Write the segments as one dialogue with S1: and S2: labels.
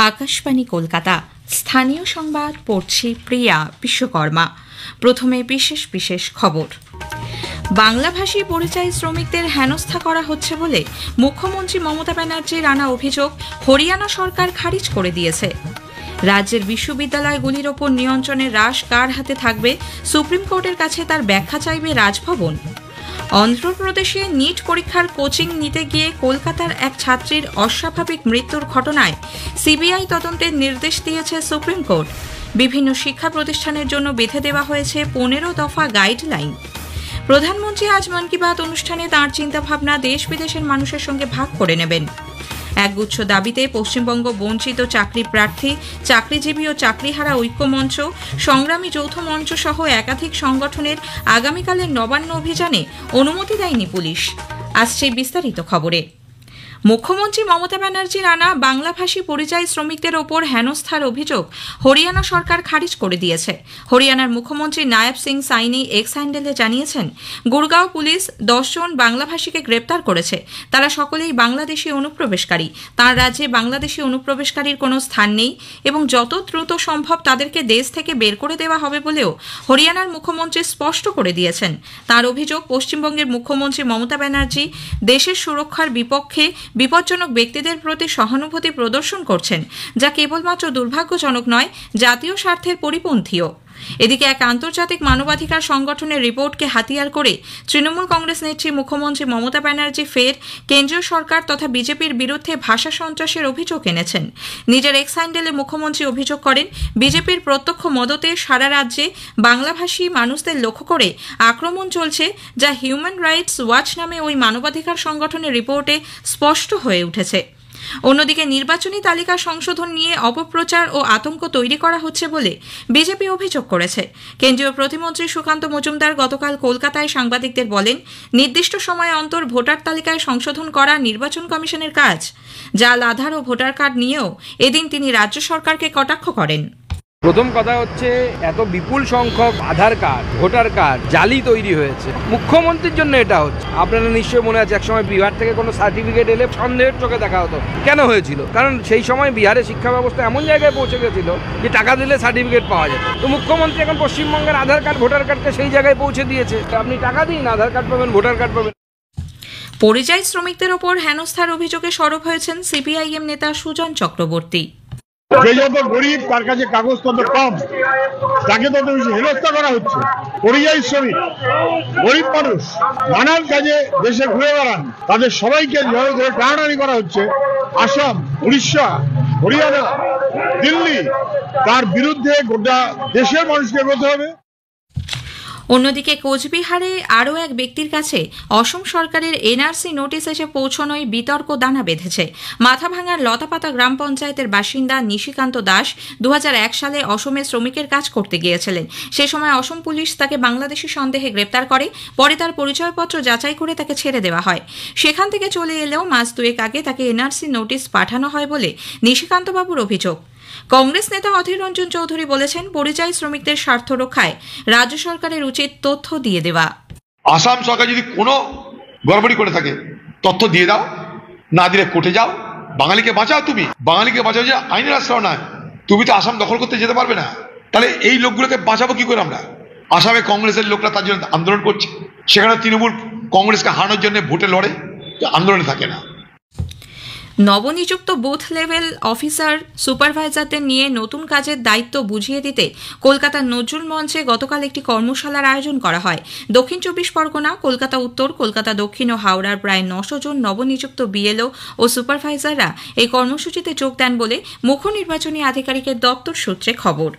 S1: আকাশবাণী কলকাতা স্থানীয় সংবাদ পড়ছি প্রিয়া বিশ্বকর্মা। প্রথমে বিশেষ বিশেষ খবর। বাংলাভাষী পরিযায়ী শ্রমিকদের হেনস্থা করা হচ্ছে বলে মুখ্যমন্ত্রী মমতা ব্যানার্জির আনা অভিযোগ হরিয়ানা সরকার খারিজ করে দিয়েছে। রাজ্যের বিশ্ববিদ্যালয়গুলির ওপর নিয়ন্ত্রণের রাশ কার হাতে থাকবে, সুপ্রিম কোর্টের কাছে তার ব্যাখ্যা চাইবে রাজভবন। অন্ধ্রপ্রদেশে নিট পরীক্ষার কোচিং নিতে গিয়ে কলকাতার এক ছাত্রীর অস্বাভাবিক মৃত্যুর ঘটনায় সিবিআই তদন্তের নির্দেশ দিয়েছে সুপ্রিম কোর্ট। বিভিন্ন শিক্ষা প্রতিষ্ঠানের জন্য বেঁধে দেওয়া হয়েছে 15 দফা গাইডলাইন। প্রধানমন্ত্রী আজ মন কি বাত অনুষ্ঠানে তাঁর চিন্তাভাবনা দেশ বিদেশের মানুষের সঙ্গে ভাগ করে নেবেন। একগুচ্ছ দাবিতে পশ্চিমবঙ্গ বঞ্চিত চাকরি প্রার্থী, চাকরিজীবী ও চাকরিহারা ঐক্য মঞ্চ, সংগ্রামী যৌথ মঞ্চ সহ একাধিক সংগঠনের আগামীকালের নবান্ন অভিযানে অনুমতি দেয়নি পুলিশ। আসছে বিস্তারিত খবরে। মুখ্যমন্ত্রী মমতা ব্যানার্জির আনা বাংলাভাষী পরিযায়ী শ্রমিকদের ওপর হেনস্থার অভিযোগ হরিয়ানা সরকার খারিজ করে দিয়েছে। হরিয়ানার মুখ্যমন্ত্রী নায়েব সিং সাইনি এক্স হ্যান্ডেলে জানিয়েছেন, গুরগাঁও পুলিশ 10 জন বাংলাভাষীকে গ্রেপ্তার করেছে। তারা সকলেই বাংলাদেশি অনুপ্রবেশকারী। তাঁর রাজ্যে বাংলাদেশি অনুপ্রবেশকারীর কোনো স্থান নেই এবং যত দ্রুত সম্ভব তাদেরকে দেশ থেকে বের করে দেওয়া হবে বলেও হরিয়ানার মুখ্যমন্ত্রী স্পষ্ট করে দিয়েছেন। তাঁর অভিযোগ, পশ্চিমবঙ্গের মুখ্যমন্ত্রী মমতা ব্যানার্জি দেশের সুরক্ষার বিপক্ষে বিপজ্জনক ব্যক্তিদের প্রতি সহানুভূতি প্রদর্শন করছেন, যা কেবলমাত্র দুর্ভাগ্যজনক নয়, জাতীয় স্বার্থের পরিপন্থীও। এদিকে এক আন্তর্জাতিক মানবাধিকার সংগঠনের রিপোর্টকে হাতিয়ার করে তৃণমূল কংগ্রেস নেত্রী মুখ্যমন্ত্রী মমতা ব্যানার্জি ফের কেন্দ্রীয় সরকার তথা বিজেপির বিরুদ্ধে ভাষা সন্ত্রাসের অভিযোগ এনেছেন। নিজের এক্স হ্যান্ডেলে মুখ্যমন্ত্রী অভিযোগ করেন, বিজেপির প্রত্যক্ষ মদতে সারা রাজ্যে বাংলাভাষী মানুষদের লক্ষ্য করে আক্রমণ চলছে, যা হিউম্যান রাইটস ওয়াচ নামে ওই মানবাধিকার সংগঠনের রিপোর্টে স্পষ্ট হয়ে উঠেছে। অন্যদিকে নির্বাচনী তালিকা সংশোধন নিয়ে অপপ্রচার ও আতঙ্ক তৈরি করা হচ্ছে বলে বিজেপি অভিযোগ করেছে। কেন্দ্রীয় প্রতিমন্ত্রী সুকান্ত মজুমদার গতকাল কলকাতায় সাংবাদিকদের বলেন, নির্দিষ্ট সময় অন্তর ভোটার তালিকায় সংশোধন করা নির্বাচন কমিশনের কাজ। জাল আধার ও ভোটার কার্ড নিয়েও এদিন তিনি রাজ্য সরকারকে কটাক্ষ করেন।
S2: প্রথম কথা হচ্ছে, এত বিপুল সংখ্যক আধার কার্ড, ভোটার কার্ড জালি তৈরি হয়েছে, মুখ্যমন্ত্রীর জন্য এটা হচ্ছে। আপনারা নিশ্চয়ই মনে আছে, একসময় বিহার থেকে কোনো সার্টিফিকেট এলে সন্দেহের চোখে দেখা হতো। কেন হয়েছিল? কারণ সেই সময় বিহারের শিক্ষা ব্যবস্থা এমন জায়গায় পৌঁছে গেছিল যে টাকা দিলে সার্টিফিকেট পাওয়া যেত। তো মুখ্যমন্ত্রী এখন পশ্চিমবঙ্গের আধার কার্ড, ভোটার কার্ডকে সেই জায়গায় পৌঁছে দিয়েছে। আপনি টাকা দিন, আধার কার্ড পাবেন, ভোটার কার্ড পাবেন।
S1: পরিযায়ী শ্রমিকদের ওপর হেনস্থার অভিযোগে সরব হয়েছেন সিপিআইএম নেতা সুজন চক্রবর্তী।
S3: যে যত গরিব, তার কাছে কাগজ তত কম, তাকে তত বেশি হেনস্থা করা হচ্ছে। পরিযায়ী শ্রমিক, গরিব মানুষ, নানান কাজে দেশে ঘুরে বেড়ান, তাদের সবাইকে যেভাবে ধরে টানাটানি করা হচ্ছে, আসাম, উড়িষ্যা, হরিয়ানা, দিল্লি, তার বিরুদ্ধে গোটা দেশের মানুষকে এগোতে হবে।
S1: অন্যদিকে কোচবিহারে আরও এক ব্যক্তির কাছে অসম সরকারের এনআরসি নোটিশ এসে পৌঁছনোয় বিতর্ক দানা বেঁধেছে। মাথাভাঙার লতাপাতা গ্রাম পঞ্চায়েতের বাসিন্দা নিশিকান্ত দাস 2001 সালে অসমে শ্রমিকের কাজ করতে গিয়েছিলেন। সে সময় অসম পুলিশ তাকে বাংলাদেশি সন্দেহে গ্রেপ্তার করে। পরে তার পরিচয়পত্র যাচাই করে তাকে ছেড়ে দেওয়া হয়। সেখান থেকে চলে এলেও মাস দুয়েক আগে তাকে এনআরসি নোটিশ পাঠানো হয় বলে নিশিকান্তবাবুর অভিযোগ। কংগ্রেস নেতা অধীর রঞ্জন চৌধুরী বলেছেন, পরিযায়ী শ্রমিকদের স্বার্থ রক্ষায় রাজ্য সরকারের উচিত তথ্য দিয়ে দেওয়া।
S4: আসাম সরকার যদি কোনো গড়বড়ি করে থাকে, তথ্য দিয়ে দাও, না দিলে কোর্টে যাও, বাঙালিকে বাঁচাও। তুমি বাঙালিকে বাঁচাও, যে আইনের আশ্রয় নয়। তুমি তো আসাম দখল করতে যেতে পারবে না। তাহলে এই লোকগুলোকে বাঁচাবো কি করে আমরা? আসামে কংগ্রেসের লোকরা তার জন্য আন্দোলন করছে, সেখানে তৃণমূল কংগ্রেসকে হারানোর জন্য ভোটে লড়ে, আন্দোলনে থাকে না।
S1: নবনিযুক্ত বুথ লেভেল অফিসার, সুপারভাইজারদের নিয়ে নতুন কাজের দায়িত্ব বুঝিয়ে দিতে কলকাতার নজরুল মঞ্চে গতকাল একটি কর্মশালার আয়োজন করা হয়। দক্ষিণ 24 পরগনা, কলকাতা উত্তর, কলকাতা দক্ষিণ ও হাওড়ার প্রায় 900 জন নবনিযুক্ত বিএলও ও সুপারভাইজাররা এই কর্মসূচিতে যোগ দেন বলে মুখ্য নির্বাচনী আধিকারিকের দপ্তর সূত্রে খবর।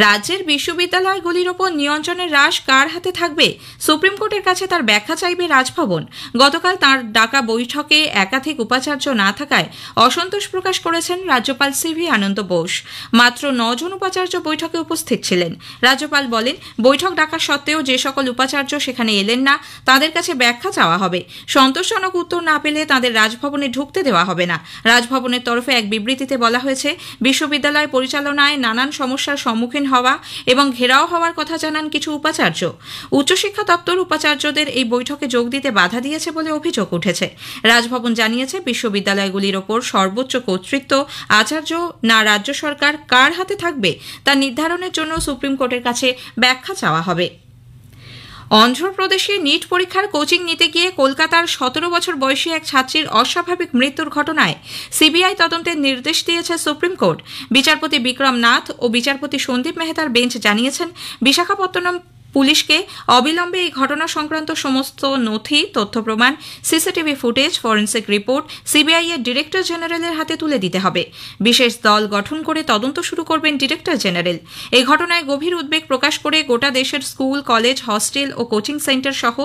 S1: রাজ্যের বিশ্ববিদ্যালয়গুলির ওপর নিয়ন্ত্রণের রাশ কার হাতে থাকবে, সুপ্রিম কোর্টের কাছে তার ব্যাখ্যা চাইবে রাজভবন। গতকাল তাঁর ডাকা বৈঠকে একাধিক উপাচার্য না থাকায় অসন্তোষ প্রকাশ করেছেন রাজ্যপাল সিভি আনন্দ বোস। মাত্র 9 জন উপাচার্য বৈঠকে উপস্থিত ছিলেন। রাজ্যপাল বলেন, বৈঠক ডাকা সত্ত্বেও যে সকল উপাচার্য সেখানে এলেন না, তাদের কাছে ব্যাখ্যা চাওয়া হবে। সন্তোষজনক উত্তর না পেলে তাদের রাজভবনে ঢুকতে দেওয়া হবে না। রাজভবনের তরফে এক বিবৃতিতে বলা হয়েছে, বিশ্ববিদ্যালয় পরিচালনায় নানান সমস্যার সম্মুখীন সম্মুখীন হওয়া এবং ঘেরাও হওয়ার কথা জানান কিছু উপাচার্য। উচ্চশিক্ষা দপ্তর উপাচার্যদের এই বৈঠকে যোগ দিতে বাধা দিয়েছে বলে অভিযোগ উঠেছে। রাজভবন জানিয়েছে, বিশ্ববিদ্যালয়গুলির ওপর সর্বোচ্চ কর্তৃত্ব আচার্য না রাজ্য সরকার কার হাতে থাকবে তা নির্ধারণের জন্য সুপ্রিম কোর্টের কাছে ব্যাখ্যা চাওয়া হবে। অন্ধ্রপ্রদেশে নিট পরীক্ষার কোচিং নিতে গিয়ে কলকাতার 17 বছর বয়সী এক ছাত্রীর অস্বাভাবিক মৃত্যুর ঘটনায় সিবিআই তদন্তের নির্দেশ দিয়েছে সুপ্রিম কোর্ট। বিচারপতি বিক্রম নাথ ও বিচারপতি সন্দীপ মেহতার বেঞ্চ জানিয়েছেন, বিশাখাপত্তনম পুলিশকে অবিলম্বে এই ঘটনা সংক্রান্ত সমস্ত নথি, তথ্য প্রমাণ, CCTV footage, forensic report CBI এর ডিরেক্টর জেনারেলের হাতে তুলে দিতে হবে। বিশেষ দল গঠন করে তদন্ত শুরু করবেন ডিরেক্টর জেনারেল। এই ঘটনায় গভীর উদ্বেগ প্রকাশ করে গোটা দেশের স্কুল, কলেজ, হস্টেল ও কোচিং সেন্টার সহ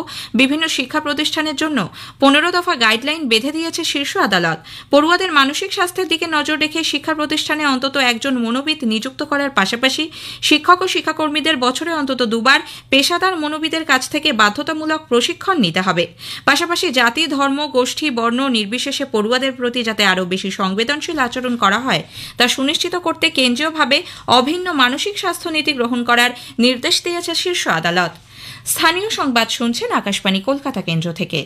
S1: বিভিন্ন শিক্ষা প্রতিষ্ঠানের জন্য 15 দফা গাইডলাইন বেঁধে দিয়েছে শীর্ষ আদালত। পড়ুয়াদের মানসিক স্বাস্থ্যের দিকে নজর রেখে শিক্ষা প্রতিষ্ঠানে অন্তত একজন মনোবিদ নিযুক্ত করার পাশাপাশি শিক্ষক ও শিক্ষাকর্মীদের বছরে অন্তত 2 বার পেশাদার মনোবিদের কাছ থেকে বাধ্যতামূলক প্রশিক্ষণ নিতে হবে। পাশাপাশি জাতি, ধর্ম, গোষ্ঠী, বর্ণ নির্বিশেষে পড়ুয়াদের প্রতি যাতে আরও বেশি সংবেদনশীল আচরণ করা হয় তা সুনিশ্চিত করতে কেন্দ্রীয়ভাবে অভিন্ন মানসিক স্বাস্থ্য নীতি গ্রহণ করার নির্দেশ দিয়েছে শীর্ষ আদালত। স্থানীয় সংবাদ শুনছেন আকাশবাণী কলকাতা কেন্দ্র থেকে।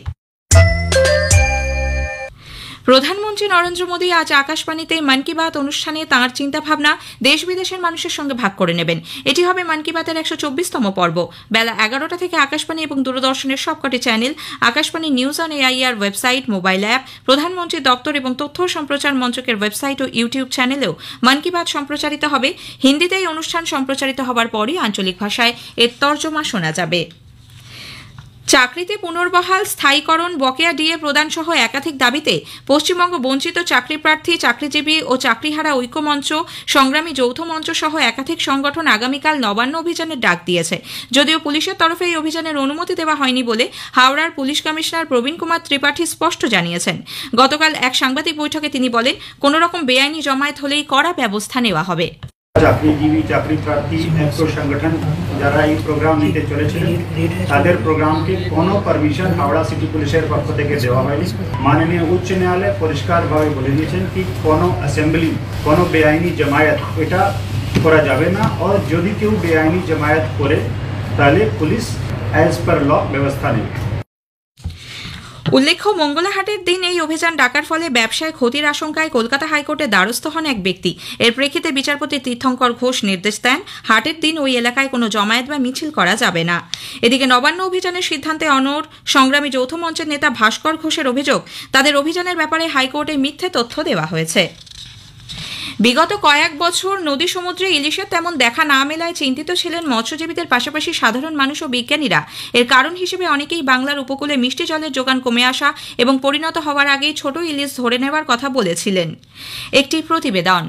S1: প্রধানমন্ত্রী নরেন্দ্র মোদী আজ আকাশবাণীতে মন কি বাত অনুষ্ঠানে তাঁর চিন্তাভাবনা দেশ বিদেশের মানুষের সঙ্গে ভাগ করে নেবেন। এটি হবে মন কি বাতের 124তম পর্ব। বেলা 11টা থেকে আকাশবাণী এবং দূরদর্শনের সবকটি channel, Akashvani news on AIR website, mobile app, প্রধানমন্ত্রী দপ্তর এবং তথ্য সম্প্রচার মন্ত্রকের ওয়েবসাইট ও ইউটিউব চ্যানেলেও মন কি বাত সম্প্রচারিত হবে। হিন্দিতে এই অনুষ্ঠান সম্প্রচারিত হওয়ার পরই আঞ্চলিক ভাষায় এর তর্জমা শোনা যাবে। চাকরিতে পুনর্বহাল, স্থায়ীকরণ, বকেয়া ডিএ প্রদান সহ একাধিক দাবিতে পশ্চিমবঙ্গ বঞ্চিত চাকরি প্রার্থী, চাকরিজীবী ও চাকরিহারা ঐক্যমঞ্চ, সংগ্রামী যৌথ মঞ্চ সহ একাধিক সংগঠন আগামীকাল নবান্ন অভিযানের ডাক দিয়েছে। যদিও পুলিশের তরফে এই অভিযানের অনুমতি দেওয়া হয়নি বলে হাওড়ার পুলিশ কমিশনার প্রবীণ কুমার ত্রিপাঠী স্পষ্ট জানিয়েছেন। গতকাল এক সাংবাদিক বৈঠকে তিনি বলেন, কোনো রকম বেআইনি জমায়েত হলেই কড়া ব্যবস্থা নেওয়া হবে।
S5: চাকরিজীবী, চাকরি প্রার্থী সংগঠন যারা এই প্রোগ্রাম নিতে চলেছিলেন তাদের প্রোগ্রামকে কোনো পারমিশন হাওড়া সিটি পুলিশের পক্ষ থেকে দেওয়া হয়নি। মাননীয় উচ্চ ন্যায়ালয় পরিষ্কারভাবে বলে দিয়েছেন কি কোনো অ্যাসেম্বলি, কোনো বেআইনি জমায়েত এটা করা যাবে না, আর যদি কেউ বেআইনি জমায়েত করে তাহলে পুলিশ অ্যাজ পার ল ব্যবস্থা নেবে।
S1: উল্লেখ্য, মঙ্গলাহাটের দিন এই অভিযান ডাকার ফলে ব্যবসায় ক্ষতির আশঙ্কায় কলকাতা হাইকোর্টে দ্বারস্থ হন এক ব্যক্তি। এর প্রেক্ষিতে বিচারপতি তীর্থঙ্কর ঘোষ নির্দেশ দেন, হাটের দিন ওই এলাকায় কোনো জমায়েত বা মিছিল করা যাবে না। এদিকে নবান্ন অভিযানের সিদ্ধান্তে অনড় সংগ্রামী যৌথ মঞ্চের নেতা ভাস্কর ঘোষের অভিযোগ, তাদের অভিযানের ব্যাপারে হাইকোর্টে মিথ্যে তথ্য দেওয়া হয়েছে। বিগত কয়েক বছর নদী সমুদ্রে ইলিশের তেমন দেখা না মেলায় চিন্তিত ছিলেন মৎস্যজীবীদের পাশাপাশি সাধারণ মানুষ ও বিজ্ঞানীরা। এর কারণ হিসেবে অনেকেই বাংলার উপকূলে মিষ্টি জলের যোগান কমে আসা এবং পরিণত হওয়ার আগেই ছোট ইলিশ ধরে নেওয়ার কথা বলেছিলেন। একটি প্রতিবেদন।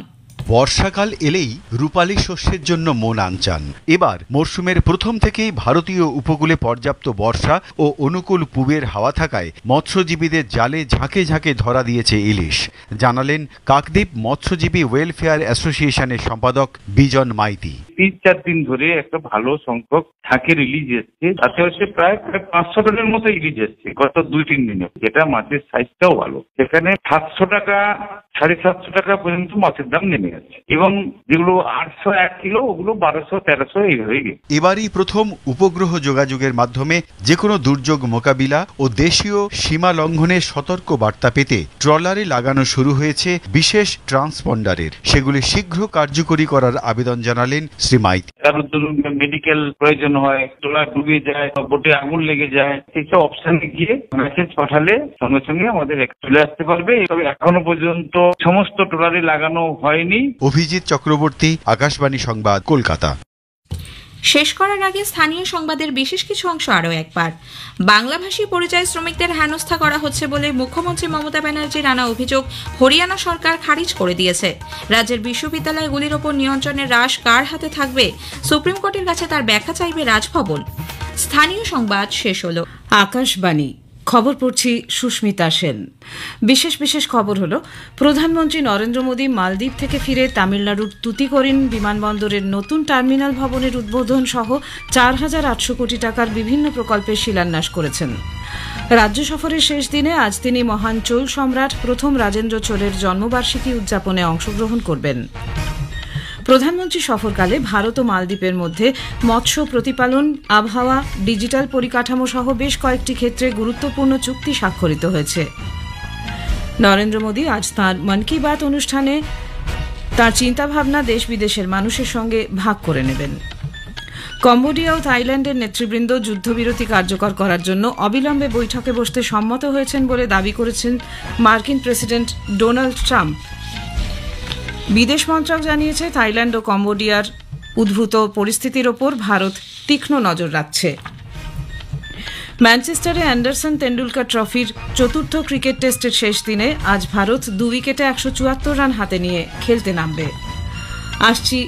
S6: বর্ষাকাল এলেই রূপালী শস্যের জন্য মন আনচান। এবার মরশুমের প্রথম থেকেই ভারতীয় উপকূলে পর্যাপ্ত বর্ষা ও অনুকূল পূবের হাওয়া থাকায় মৎস্যজীবীদের জালে ঝাঁকে ঝাঁকে ধরা দিয়েছে ইলিশ, জানালেন কাকদ্বীপ মৎস্যজীবী ওয়েলফেয়ার অ্যাসোসিয়েশনের সম্পাদক বিজন মাইতি।
S7: 3-4 দিন ধরে একটা ভালো সংখ্যক ঝাঁকের ইলিশ এসছে, তাতে হচ্ছে প্রায় 500 টনের মতো ইলিশ এসছে গত 2-3 দিনে, যেটা মাছের সাইজটাও ভালো। সেখানে 700 টাকা 750 টাকা পর্যন্ত মাছের দাম নেমে গেছে এবং যেগুলো 800 1 কিলো ওগুলো 1200-1300 এই হয়ে গেছে।
S6: এবারই প্রথম উপগ্রহ যোগাযোগের মাধ্যমে যে কোনো দুর্যোগ মোকাবিলা ও দেশীয় সীমা লঙ্ঘনের সতর্ক বার্তা পেতে ট্রলারে লাগানো শুরু হয়েছে বিশেষ ট্রান্সপন্ডারের। সেগুলি শীঘ্র কার্যকরী করার আবেদন জানালেন শ্রী মাইতি।
S7: কারণ ধরুন মেডিকেল প্রয়োজন হয়, ট্রলার ডুবে যায়, বোটে আগুন লেগে যায়, সেইসব অপশনে গিয়ে মেসেজ পাঠালে সঙ্গে সঙ্গে আমাদের চলে আসতে পারবে। তবে এখনো পর্যন্ত সমস্ত ট্রলারে লাগানো হয়নি।
S6: অভিজিৎ চক্রবর্তী, আকাশবাণী সংবাদ, কলকাতা।
S1: শেষ করার আগে স্থানীয় সংবাদের বিশেষ কিছু অংশ আরও একবার। বাংলাভাষী পরিযায়ী শ্রমিকদের হেনস্থা করা হচ্ছে বলে মুখ্যমন্ত্রী মমতা ব্যানার্জির আনা অভিযোগ হরিয়ানা সরকার খারিজ করে দিয়েছে। রাজ্যের বিশ্ববিদ্যালয়গুলির ওপর নিয়ন্ত্রণের রাশ কার হাতে থাকবে, সুপ্রিম কোর্টের কাছে তার ব্যাখ্যা চাইবে রাজভবন। স্থানীয় সংবাদ শেষ হলো।
S8: আকাশবাণী খবর পড়ছি সুস্মিতা সেন। বিশেষ খবর হল, প্রধানমন্ত্রী নরেন্দ্র মোদী মালদ্বীপ থেকে ফিরে তামিলনাড়ুর তুতিকোরিন বিমানবন্দরের নতুন টার্মিনাল ভবনের উদ্বোধন সহ 4,800 কোটি টাকার বিভিন্ন প্রকল্পের শিলান্যাস করেছেন। রাজ্য সফরের শেষ দিনে আজ তিনি মহান চোল সম্রাট প্রথম রাজেন্দ্র চোলের জন্মবার্ষিকী উদযাপনে অংশগ্রহণ করবেন। প্রধানমন্ত্রী সফরকালে ভারত ও মালদ্বীপের মধ্যে মৎস্য প্রতিপালন, আবহাওয়া, ডিজিটাল পরিকাঠামো সহ বেশ কয়েকটি ক্ষেত্রে গুরুত্বপূর্ণ চুক্তি স্বাক্ষরিত হয়েছে। নরেন্দ্র মোদী আজ তাঁর মন কি বাত অনুষ্ঠানে তাঁর চিন্তাভাবনা দেশ বিদেশের মানুষের সঙ্গে ভাগ করে নেবেন। কম্বোডিয়া ও থাইল্যান্ডের নেতৃবৃন্দ যুদ্ধবিরতি কার্যকর করার জন্য অবিলম্বে বৈঠকে বসতে সম্মত হয়েছেন বলে দাবি করেছেন মার্কিন প্রেসিডেন্ট ডোনাল্ড ট্রাম্প। বিদেশ মন্ত্রক জানিয়েছে, থাইল্যান্ড ও কম্বোডিয়ার উদ্ভূত পরিস্থিতির ওপর ভারত তীক্ষ্ণ নজর রাখছে। ম্যানচেস্টারে অ্যান্ডারসন তেন্ডুলকর ট্রফির চতুর্থ ক্রিকেট টেস্টের শেষ দিনে আজ ভারত 2 উইকেটে 174 রান হাতে নিয়ে খেলতে নামবে। আসছি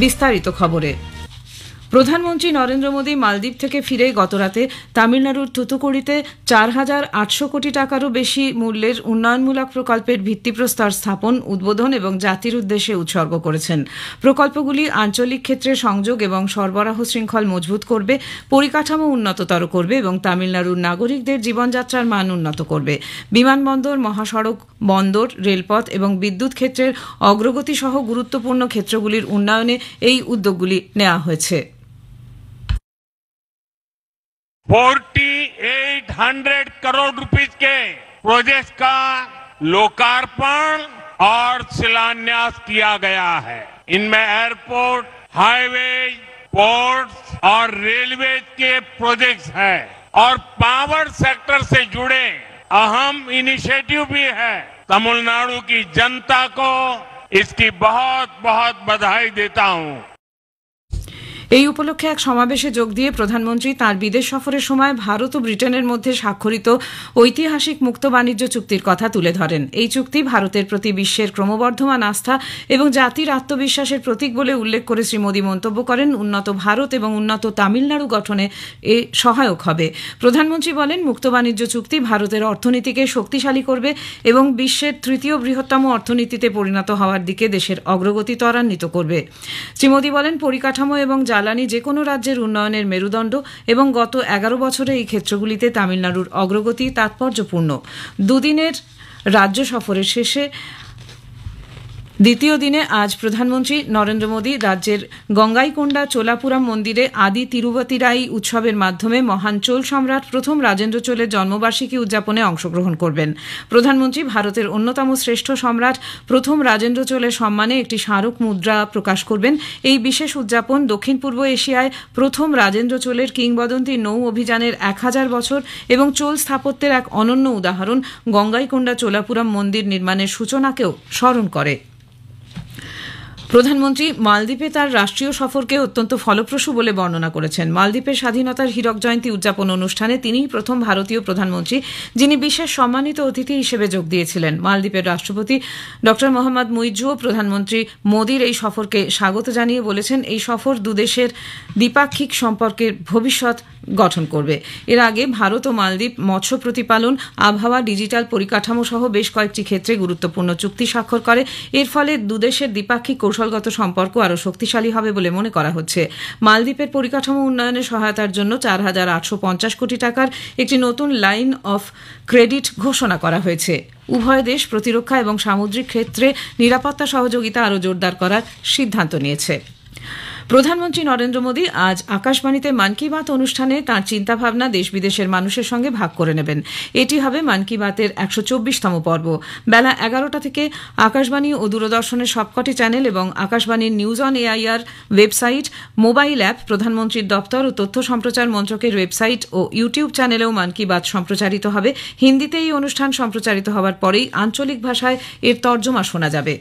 S8: বিস্তারিত খবরে। প্রধানমন্ত্রী নরেন্দ্র মোদী মালদ্বীপ থেকে ফিরে গতরাতে তামিলনাড়ুর থুতুকুড়িতে 4,800 কোটি টাকারও বেশি মূল্যের উন্নয়নমূলক প্রকল্পের ভিত্তিপ্রস্তর স্থাপন, উদ্বোধন এবং জাতির উদ্দেশ্যে উৎসর্গ করেছেন। প্রকল্পগুলি আঞ্চলিক ক্ষেত্রে সংযোগ এবং সরবরাহ শৃঙ্খল মজবুত করবে, পরিকাঠামো উন্নততর করবে এবং তামিলনাড়ুর নাগরিকদের জীবনযাত্রার মান উন্নত করবে। বিমানবন্দর, মহাসড়ক, বন্দর, রেলপথ এবং বিদ্যুৎ ক্ষেত্রের অগ্রগতি সহ গুরুত্বপূর্ণ ক্ষেত্রগুলির উন্নয়নে এই উদ্যোগগুলি নেওয়া হয়েছে।
S9: 4,800 करोड़ रुपीस के प्रोजेक्ट का लोकार्पण और शिलान्यास किया गया है। इनमें एयरपोर्ट, हाईवे, पोर्ट्स और रेलवे के प्रोजेक्ट्स हैं और पावर सेक्टर से जुड़े अहम इनिशिएटिव भी है। तमिलनाडु की जनता को इसकी बहुत बहुत बधाई देता हूं।
S8: এই উপলক্ষে এক সমাবেশে যোগ দিয়ে প্রধানমন্ত্রী তাঁর বিদেশ সফরের সময় ভারত ও ব্রিটেনের মধ্যে স্বাক্ষরিত ঐতিহাসিক মুক্ত বাণিজ্য চুক্তির কথা তুলে ধরেন। এই চুক্তি ভারতের প্রতি বিশ্বের ক্রমবর্ধমান আস্থা এবং জাতির আত্মবিশ্বাসের প্রতীক বলে উল্লেখ করে শ্রী মোদী মন্তব্য করেন, উন্নত ভারত এবং উন্নত তামিলনাড়ু গঠনে এ সহায়ক হবে। প্রধানমন্ত্রী বলেন, মুক্ত বাণিজ্য চুক্তি ভারতের অর্থনীতিকে শক্তিশালী করবে এবং বিশ্বের তৃতীয় বৃহত্তম অর্থনীতিতে পরিণত হওয়ার দিকে দেশের অগ্রগতি ত্বরান্বিত করবে। শ্রী মোদী বলেন, পরিকাঠামো এবং জ্বালানি যে কোনো রাজ্যের উন্নয়নের মেরুদণ্ড এবং গত 11 বছরে এই ক্ষেত্রগুলিতে তামিলনাড়ুর অগ্রগতি তাৎপর্যপূর্ণ। দুদিনের রাজ্য সফরের শেষে দ্বিতীয় দিনে আজ প্রধানমন্ত্রী নরেন্দ্র মোদী রাজ্যের গঙ্গাইকোন্ডা চোলাপুরম মন্দিরে আদি তিরুপতিরাই উৎসবের মাধ্যমে মহান চোল সম্রাট প্রথম রাজেন্দ্র চোলের জন্মবার্ষিকী উদযাপনে অংশগ্রহণ করবেন। প্রধানমন্ত্রী ভারতের অন্যতম শ্রেষ্ঠ সম্রাট প্রথম রাজেন্দ্র চোলের সম্মানে একটি স্মারক মুদ্রা প্রকাশ করবেন। এই বিশেষ উদযাপন দক্ষিণ পূর্ব এশিয়ায় প্রথম রাজেন্দ্র চোলের কিংবদন্তি নৌ অভিযানের 1000 বছর এবং চোল স্থাপত্যের এক অনন্য উদাহরণ গঙ্গাইকোন্ডা চোলাপুরম মন্দির নির্মাণের সূচনাকেও স্মরণ করে। প্রধানমন্ত্রী মালদ্বীপে তার রাষ্ট্রীয় সফরকে অত্যন্ত ফলপ্রসূ বলে বর্ণনা করেছেন। মালদ্বীপের স্বাধীনতার হীরক জয়ন্তী উদযাপন অনুষ্ঠানে তিনিই প্রথম ভারতীয় প্রধানমন্ত্রী যিনি বিশেষ সম্মানিত অতিথি হিসেবে যোগ দিয়েছিলেন। মালদ্বীপের রাষ্ট্রপতি ড মোহাম্মদ মুইজ্জুও প্রধানমন্ত্রী মোদীর এই সফরকে স্বাগত জানিয়ে বলেছেন, এই সফর দুদেশের দ্বিপাক্ষিক সম্পর্কের ভবিষ্যৎ গঠন করবে। এর আগে ভারত ও মালদ্বীপ মৎস্য প্রতিপালন, আবহাওয়া, ডিজিটাল পরিকাঠামো সহ বেশ কয়েকটি ক্ষেত্রে গুরুত্বপূর্ণ চুক্তি স্বাক্ষর করে। এর ফলে দুদেশের দ্বিপাক্ষিক কৌশলগত সম্পর্ক আরও শক্তিশালী হবে বলে মনে করা হচ্ছে। মালদ্বীপের পরিকাঠামো উন্নয়নে সহায়তার জন্য 4,850 কোটি টাকার একটি নতুন লাইন অফ ক্রেডিট ঘোষণা করা হয়েছে। উভয় দেশ প্রতিরক্ষা এবং সামুদ্রিক ক্ষেত্রে নিরাপত্তা সহযোগিতা আরও জোরদার করার সিদ্ধান্ত নিয়েছে। প্রধানমন্ত্রী নরেন্দ্র মোদী আজ আকাশবাণীতে মন কি বাত অনুষ্ঠানে তাঁর চিন্তাভাবনা দেশ বিদেশের মানুষের সঙ্গে ভাগ করে নেবেন। এটি হবে মন কি বাতের 124তম পর্ব। বেলা 11টা থেকে আকাশবাণী ও দূরদর্শনের সবকটি চ্যানেল এবং আকাশবাণীর news on AIR website, mobile app, প্রধানমন্ত্রীর দপ্তর ও তথ্য সম্প্রচার মন্ত্রকের ওয়েবসাইট ও ইউটিউব চ্যানেলেও মন কি বাত সম্প্রচারিত হবে। হিন্দিতে এই অনুষ্ঠান সম্প্রচারিত হওয়ার পরেই আঞ্চলিক ভাষায় এর তর্জমা শোনা যাবে।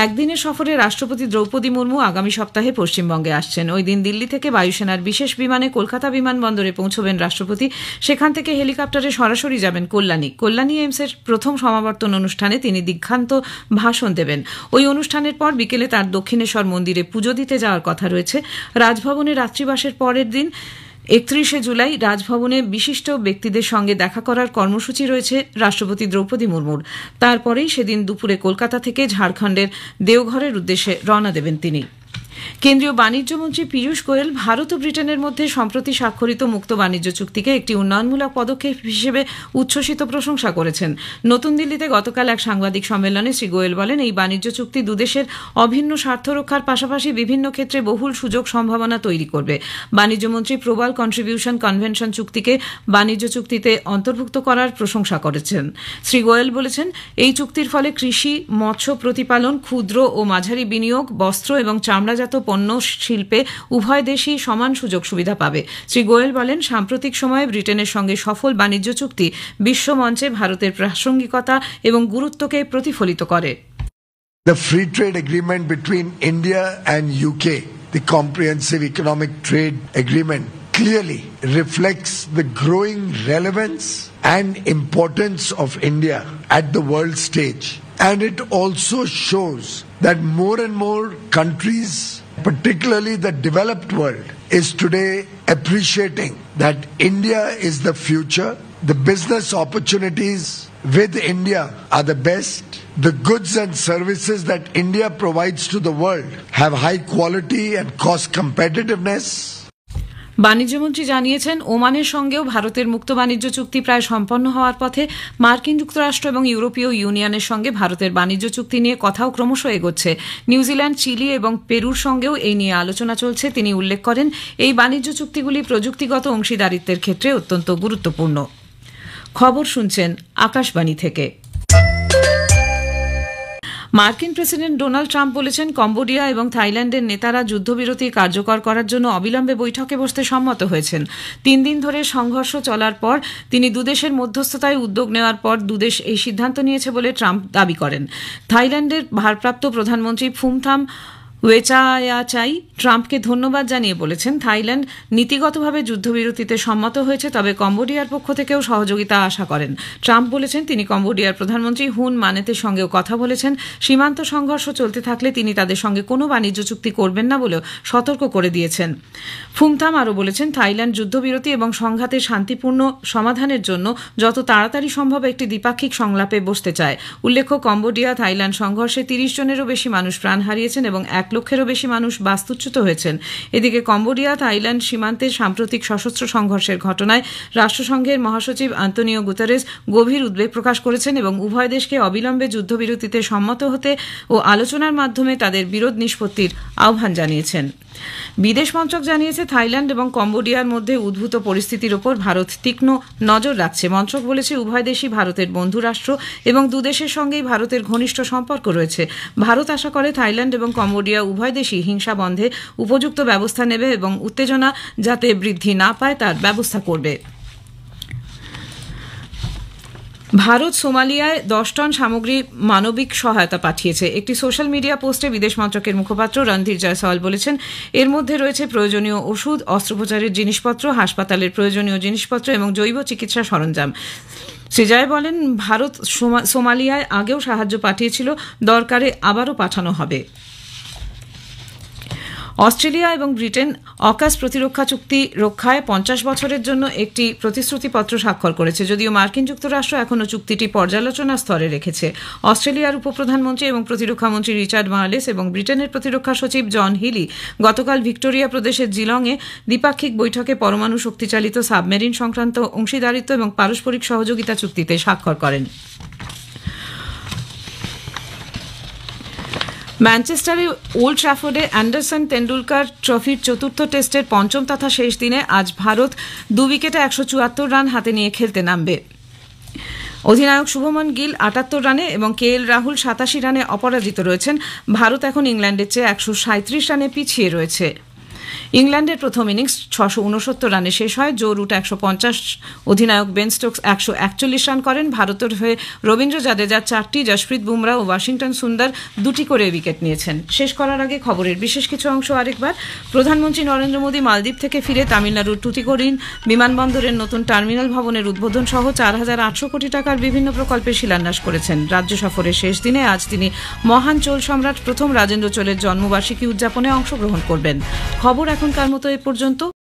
S8: একদিনের সফরে রাষ্ট্রপতি দ্রৌপদী মুর্মু আগামী সপ্তাহে পশ্চিমবঙ্গে আসছেন। ওই দিন দিল্লি থেকে বায়ুসেনার বিশেষ বিমানে কলকাতা বিমানবন্দরে পৌঁছবেন রাষ্ট্রপতি। সেখান থেকে হেলিকপ্টারে সরাসরি যাবেন কল্যাণী এইমসের প্রথম সমাবর্তন অনুষ্ঠানে তিনি দীক্ষান্ত ভাষণ দেবেন। ওই অনুষ্ঠানের পর বিকেলে তার দক্ষিণেশ্বর মন্দিরে পুজো দিতে যাওয়ার কথা রয়েছে। রাজভবনে রাত্রিবাসের পরের দিন 31শে জুলাই রাজভবনে বিশিষ্ট ব্যক্তিদের সঙ্গে দেখা করার কর্মসূচি রয়েছে রাষ্ট্রপতি দ্রৌপদী মুর্মুর। তারপরেই সেদিন দুপুরে কলকাতা থেকে ঝাড়খণ্ডের দেওঘরের উদ্দেশ্যে রওনা দেবেন তিনি। কেন্দ্রীয় বাণিজ্য মন্ত্রী পীযূষ গোয়েল ভারত ও ব্রিটেনের মধ্যে সম্প্রতি স্বাক্ষরিত মুক্ত বাণিজ্য চুক্তিকে একটি উন্নয়নমূলক পদক্ষেপ হিসেবে উচ্ছ্বসিত প্রশংসা করেছেন। নতুন দিল্লিতে গতকাল এক সাংবাদিক সম্মেলনে শ্রী গোয়েল বলেন, এই বাণিজ্য চুক্তি দুদেশের অভিন্ন স্বার্থ রক্ষার পাশাপাশি বিভিন্ন ক্ষেত্রে বহুল সুযোগ সম্ভাবনা তৈরি করবে। বাণিজ্য মন্ত্রী প্রবাল কন্ট্রিবিউশন কনভেনশন চুক্তিকে বাণিজ্য চুক্তিতে অন্তর্ভুক্ত করার প্রশংসা করেছেন। শ্রী গোয়েল বলেছেন, এই চুক্তির ফলে কৃষি, মৎস্য প্রতিপালন, ক্ষুদ্র ও মাঝারি বিনিয়োগ, বস্ত্র এবং চামড়াজাত পণ্য শিল্পে উভয় দেশই সমান সুযোগ সুবিধা পাবে। শ্রী গোয়েল বলেন, সাম্প্রতিক সময়ে ব্রিটেনের সঙ্গে সফল বাণিজ্য চুক্তি বিশ্বমঞ্চে ভারতের প্রাসঙ্গিকতা এবং গুরুত্বকে প্রতিফলিত করে।
S10: The free trade agreement between India and UK, the comprehensive economic trade agreement, clearly reflects the growing relevance and importance of India at the world stage. And it also shows that more and more countries, particularly the developed world, is today appreciating that India is the future. The business opportunities with India are the best. The goods and services that India provides to the world have high quality and cost competitiveness.
S8: বাণিজ্যমন্ত্রী জানিয়েছেন, ওমানের সঙ্গেও ভারতের মুক্ত বাণিজ্য চুক্তি প্রায় সম্পন্ন হওয়ার পথে। মার্কিন যুক্তরাষ্ট্র এবং ইউরোপীয় ইউনিয়নের সঙ্গে ভারতের বাণিজ্য চুক্তি নিয়ে কথাও ক্রমশ এগোচ্ছে। নিউজিল্যান্ড, চিলি এবং পেরুর সঙ্গেও এই নিয়ে আলোচনা চলছে। তিনি উল্লেখ করেন, এই বাণিজ্য চুক্তিগুলি প্রযুক্তিগত অংশীদারিত্বের ক্ষেত্রে অত্যন্ত গুরুত্বপূর্ণ। খবর শুনছেন আকাশবাণী থেকে। মার্কিন প্রেসিডেন্ট ডোনাল্ড ট্রাম্প বলেছেন, কম্বোডিয়া এবং থাইল্যান্ডের নেতারা যুদ্ধবিরতি কার্যকর করার জন্য অবিলম্বে বৈঠকে বসতে সম্মত হয়েছেন। 3 দিন ধরে সংঘর্ষ চলার পর তিনি দুদেশের মধ্যস্থতায় উদ্যোগ নেওয়ার পর দুদেশ এই সিদ্ধান্ত নিয়েছে বলে ট্রাম্প দাবি করেন। থাইল্যান্ডের ভারপ্রাপ্ত প্রধানমন্ত্রী ফুমথাম ওয়েচায়াচাই ট্রাম্পকে ধন্যবাদ জানিয়ে বলেছেন, থাইল্যান্ড নীতিগতভাবে যুদ্ধবিরতিতে সম্মত হয়েছে, তবে কম্বোডিয়ার পক্ষ থেকেও সহযোগিতা আশা করেন। ট্রাম্প বলেছেন, তিনি কম্বোডিয়ার প্রধানমন্ত্রী হুন মানেতের সঙ্গেও কথা বলেছেন। সীমান্ত সংঘর্ষ চলতে থাকলে তিনি তাদের সঙ্গে কোনো বাণিজ্য চুক্তি করবেন না বলেও সতর্ক করে দিয়েছেন। ফুমথাম আরও বলেছেন, থাইল্যান্ড যুদ্ধবিরতি এবং সংঘাতের শান্তিপূর্ণ সমাধানের জন্য যত তাড়াতাড়ি সম্ভব একটি দ্বিপাক্ষিক সংলাপে বসতে চায়। উল্লেখ্য, কম্বোডিয়া থাইল্যান্ড সংঘর্ষে 30 জনেরও বেশি মানুষ প্রাণ হারিয়েছেন এবং 1 লক্ষেরও বেশি মানুষ বাস্তুচ্যুত হয়েছেন। এদিকে কম্বোডিয়া থাইল্যান্ড সীমান্তের সাম্প্রতিক সশস্ত্র সংঘর্ষের ঘটনায় রাষ্ট্রসংঘের মহাসচিব আন্তোনিও গুতেরেস গভীর উদ্বেগ প্রকাশ করেছেন এবং উভয় দেশকে অবিলম্বে যুদ্ধবিরতিতে সম্মত হতে ও আলোচনার মাধ্যমে তাদের বিরোধ নিষ্পত্তির আহ্বান জানিয়েছেন। বিদেশ মন্ত্রক জানিয়েছে, থাইল্যান্ড এবং কম্বোডিয়ার মধ্যে উদ্ভূত পরিস্থিতির ওপর ভারত তীক্ষ্ণ নজর রাখছে। মন্ত্রক বলেছে, উভয় দেশই ভারতের বন্ধু রাষ্ট্র এবং দুদেশের সঙ্গেই ভারতের ঘনিষ্ঠ সম্পর্ক রয়েছে। ভারত আশা করে থাইল্যান্ড এবং কম্বোডিয়া উভয় দেশই হিংসা বন্ধে উপযুক্ত ব্যবস্থা নেবে এবং উত্তেজনা যাতে বৃদ্ধি না পায় তার ব্যবস্থা করবে। ভারত সোমালিয়ায় 10 টন সামগ্রী মানবিক সহায়তা পাঠিয়েছে। একটি সোশ্যাল মিডিয়া পোস্টে বিদেশ মন্ত্রকের মুখপাত্র রণধীর জয়সওয়াল বলেছেন, এর মধ্যে রয়েছে প্রয়োজনীয় ওষুধ, অস্ত্রোপচারের জিনিসপত্র, হাসপাতালের প্রয়োজনীয় জিনিসপত্র এবং জৈব চিকিৎসা সরঞ্জাম। শ্রী জয় বলেন, ভারত সোমালিয়ায় আগেও সাহায্য পাঠিয়েছিল, দরকারে আবারও পাঠানো হবে। অস্ট্রেলিয়া এবং ব্রিটেন অকাস প্রতিরক্ষা চুক্তি রক্ষায় 50 বছরের জন্য একটি প্রতিশ্রুতিপত্র স্বাক্ষর করেছে। যদিও মার্কিন যুক্তরাষ্ট্র এখনও চুক্তিটি পর্যালোচনার স্তরে রেখেছে। অস্ট্রেলিয়ার উপপ্রধানমন্ত্রী এবং প্রতিরক্ষামন্ত্রী রিচার্ড মার্লেস এবং ব্রিটেনের প্রতিরক্ষা সচিব জন হিলি গতকাল ভিক্টোরিয়া প্রদেশের জিলংয়ে দ্বিপাক্ষিক বৈঠকে পরমাণু শক্তিচালিত সাবমেরিন সংক্রান্ত অংশীদারিত্ব এবং পারস্পরিক সহযোগিতা চুক্তিতে স্বাক্ষর করেন। ম্যানচেস্টারে ওল্ড ট্র্যাফোর্ডে অ্যান্ডারসন তেন্ডুলকার ট্রফির চতুর্থ টেস্টের পঞ্চম তথা শেষ দিনে আজ ভারত 2 উইকেটে 174 রান হাতে নিয়ে খেলতে নামবে। অধিনায়ক শুভমন গিল 78 রানে এবং কেএল রাহুল 87 রানে অপরাজিত রয়েছেন। ভারত এখন ইংল্যান্ডের চেয়ে 137 রানে পিছিয়ে রয়েছে। ইংল্যান্ডের প্রথম ইনিংস 669 রানে শেষ হয়। জো রুট 150, অধিনায়ক বেন স্টোকস 141 রান করেন। ভারতের হয়ে রবীন্দ্র জাদেজা 4টি, জশপ্রীত বুমরা ও ওয়াশিংটন সুন্দর 2টি করে উইকেট নিয়েছেন। শেষ করার আগে খবরের বিশেষ কিছু অংশ আরেকবার। প্রধানমন্ত্রী নরেন্দ্র মোদী মালদ্বীপ থেকে ফিরে তামিলনাড়ুর টুটিকোরিন বিমানবন্দরের নতুন টার্মিনাল ভবনের উদ্বোধন সহ 4800 কোটি টাকার বিভিন্ন প্রকল্পের শিলান্যাস করেছেন। রাজ্য সফরের শেষ দিনে আজ তিনি মহান চোল সম্রাট প্রথম রাজেন্দ্র চোলের জন্মবার্ষিকী উদযাপনে অংশগ্রহণ করবেন। খবর এখনকার মতো এ পর্যন্ত।